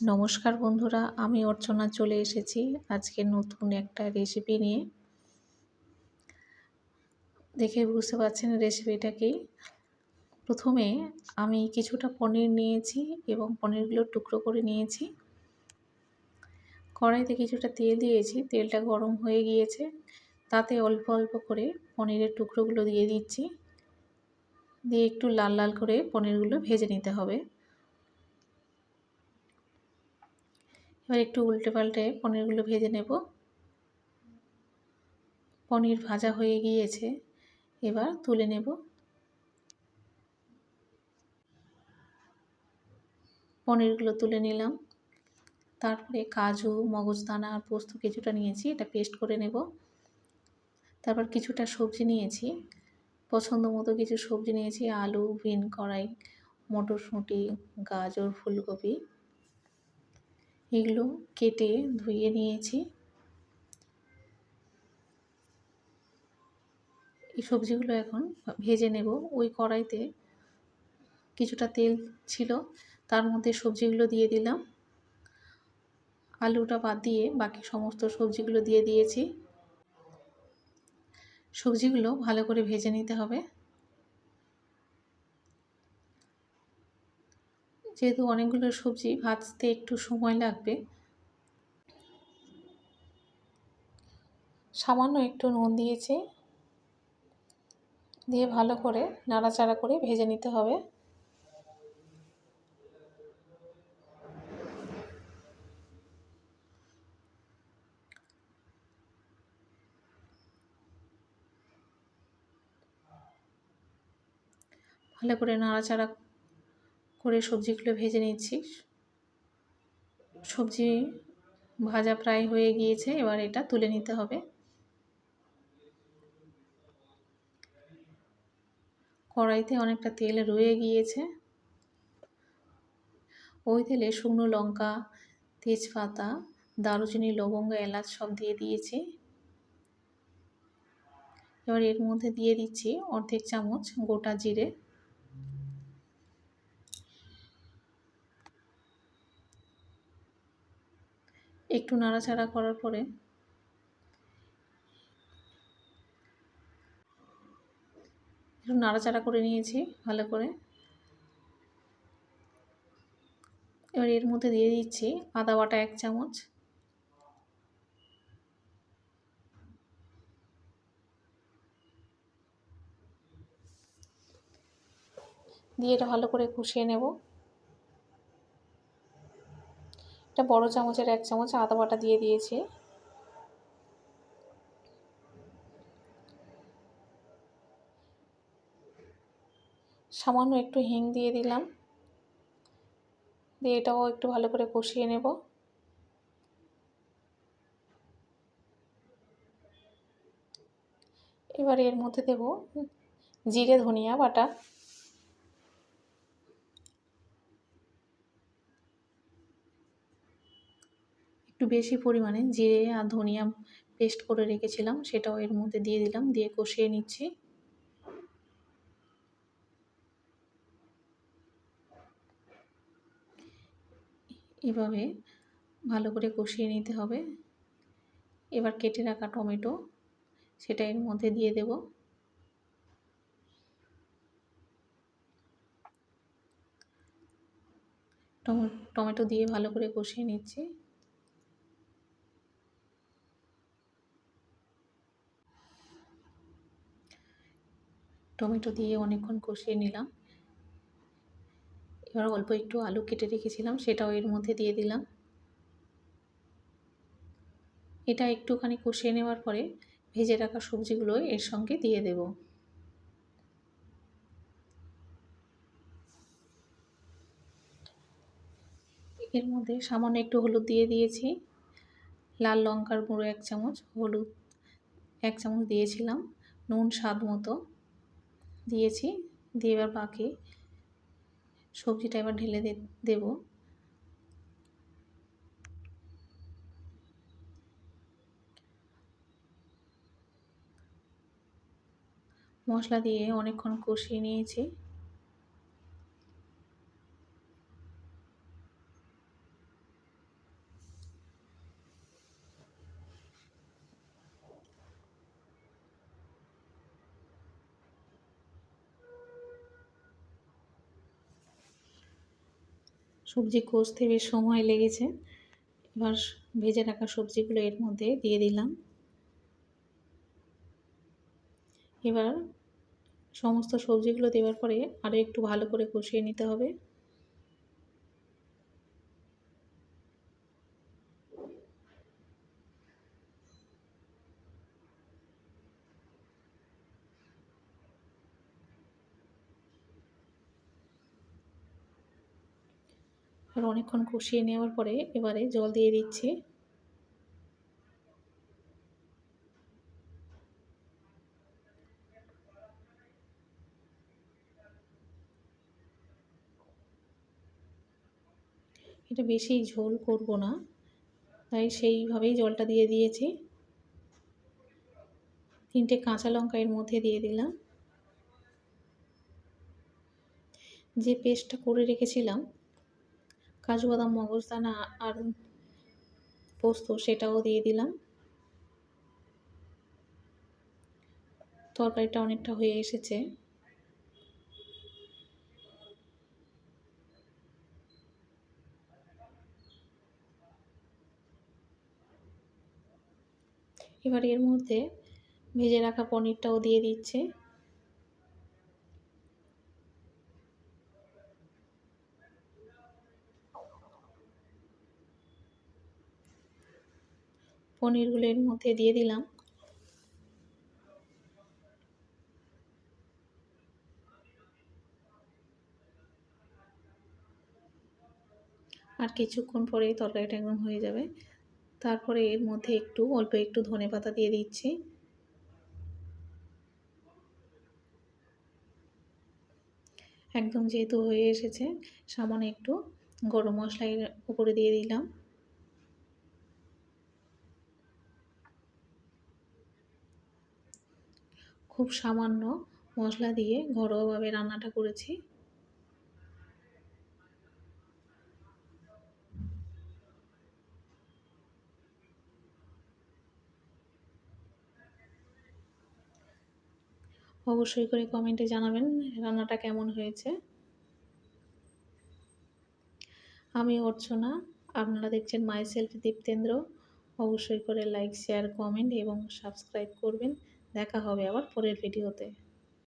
নমস্কার বন্ধুরা, আমি অর্চনা চলে এসেছি আজকে নতুন একটা রেসিপি নিয়ে। দেখে বুঝতে পারছেন রেসিপিটা কি। প্রথমে আমি কিছুটা পনির নিয়েছি এবং পনিরগুলো টুকরো করে নিয়েছি। কড়াইতে কিছুটা তেল দিয়েছি, তেলটা গরম হয়ে গিয়েছে। তাতে অল্প অল্প করে পনিরের টুকরোগুলো দিয়ে দিচ্ছি, দিয়ে একটু লাল লাল করে পনিরগুলো ভেজে নিতে হবে। এবার একটু উল্টে পাল্টে পনিরগুলো ভেজে নেব। পনির ভাজা হয়ে গিয়েছে, এবার তুলে নেব। পনিরগুলো তুলে নিলাম। তারপরে কাজু, মগজদানা আর পোস্ত কিছুটা নিয়েছি, এটা পেস্ট করে নেব। তারপর কিছুটা সবজি নিয়েছি, পছন্দ মতো কিছু সবজি নিয়েছি, আলু, বিন, কড়াই, মটরশুঁটি, গাজর, ফুলকপি, এগুলো কেটে ধুয়ে নিয়েছি। এই সবজিগুলো এখন ভেজে নেব। ওই কড়াইতে কিছুটা তেল ছিল, তার মধ্যে সবজিগুলো দিয়ে দিলাম। আলুটা বাদ দিয়ে বাকি সমস্ত সবজিগুলো দিয়ে দিয়েছি। সবজিগুলো ভালো করে ভেজে নিতে হবে। যেহেতু অনেকগুলো সবজি ভাজতে একটু সময় লাগবে, সামান্য একটু নুন দিয়েছি, দিয়ে ভালো করে নাড়াচাড়া করে ভেজে নিতে হবে। ভালো করে নাড়াচাড়া করে সবজিগুলো ভেজে নিচ্ছি। সবজি ভাজা প্রায় হয়ে গিয়েছে, এবার এটা তুলে নিতে হবে। কড়াইতে অনেকটা তেল রয়ে গিয়েছে, ওই তেলে শুকনো লঙ্কা, তেজপাতা, দারুচিনি, লবঙ্গ, এলাচ সব দিয়ে দিয়েছি। এবার এর মধ্যে দিয়ে দিচ্ছি অর্ধেক চামচ গোটা জিরে। একটু নাড়াচাড়া করার পরে একটু নাড়াচাড়া করে নিয়েছি ভালো করে। এবার এর মধ্যে দিয়ে দিচ্ছি আদা বাটা 1 চামচ, দিয়ে এটা ভালো করে কষিয়ে নেব। এটা বড় চামচের 1 চামচ আদা বাটা দিয়ে দিয়েছি। সামান্য একটু হিং দিয়ে দিলাম, দিয়ে এটাও একটু ভালো করে কষিয়ে নেব। এবার এর মধ্যে দেব জিরে ধনিয়া বাটা, একটু বেশি পরিমাণে জিরে আর ধনিয়া পেস্ট করে রেখেছিলাম, সেটাও এর মধ্যে দিয়ে দিলাম, দিয়ে কষিয়ে নিচ্ছি। এভাবে ভালো করে কষিয়ে নিতে হবে। এবার কেটে রাখা টমেটো সেটা এর মধ্যে দিয়ে দেব। টমেটো দিয়ে ভালো করে কষিয়ে নিচ্ছি। টমেটো দিয়ে অনেকক্ষণ কষিয়ে নিলাম। এবার অল্প একটু আলু কেটে রেখেছিলাম, সেটাও এর মধ্যে দিয়ে দিলাম। এটা একটুখানি কষিয়ে নেওয়ার পরে ভেজে রাখা সবজিগুলো এর সঙ্গে দিয়ে দেব। এর মধ্যে সামান্য একটু হলুদ দিয়ে দিয়েছি, লাল লঙ্কার গুঁড়ো 1 চামচ, হলুদ 1 চামচ দিয়েছিলাম, নুন স্বাদ মতো দিয়েছি। দিয়ে এবার বাকি সবজিটা এবার ঢেলে দেব। মশলা দিয়ে অনেকক্ষণ কষিয়ে নিয়েছি। সবজি কষতে বেশ সময় লেগেছে। এবার ভেজে রাখা সবজিগুলো এর মধ্যে দিয়ে দিলাম। এবার সমস্ত সবজিগুলো দেওয়ার পরে আরও একটু ভালো করে কষিয়ে নিতে হবে। আর অনেকক্ষণ কষিয়ে নেওয়ার পরে এবারে জল দিয়ে দিচ্ছি। এটা বেশি ঝোল করব না, তাই সেইভাবেই জলটা দিয়ে দিয়েছি। 3টে কাঁচা লঙ্কা এর মধ্যে দিয়ে দিলাম। যে পেস্টটা করে রেখেছিলাম কাজু বাদাম মগজদানা আর পোস্ত, সেটাও দিয়ে দিলাম। তরকারিটা অনেকটা হয়ে এসেছে। এবার এর মধ্যে ভেজে রাখা পনিরটাও দিয়ে দিচ্ছি। পনিরগুলো এর মধ্যে দিয়ে দিলাম। আর কিছুক্ষণ পরেই তরকারিটা একদম হয়ে যাবে। তারপরে এর মধ্যে অল্প একটু ধনেপাতা দিয়ে দিচ্ছি। একদম যেহেতু হয়ে এসেছে, সামান্য একটু গরম মশলা এর উপরে দিয়ে দিলাম। খুব সামান্য মশলা দিয়ে ঘরোয়াভাবে রান্নাটা করেছি। অবশ্যই করে কমেন্টে জানাবেন রান্নাটা কেমন হয়েছে। আমি অর্চনা, আপনারা দেখছেন মাইসেলফ দীপ্তেন্দ্র। অবশ্যই করে লাইক, শেয়ার, কমেন্ট এবং সাবস্ক্রাইব করবেন। দেখা হবে আবার পরের ভিডিওতে।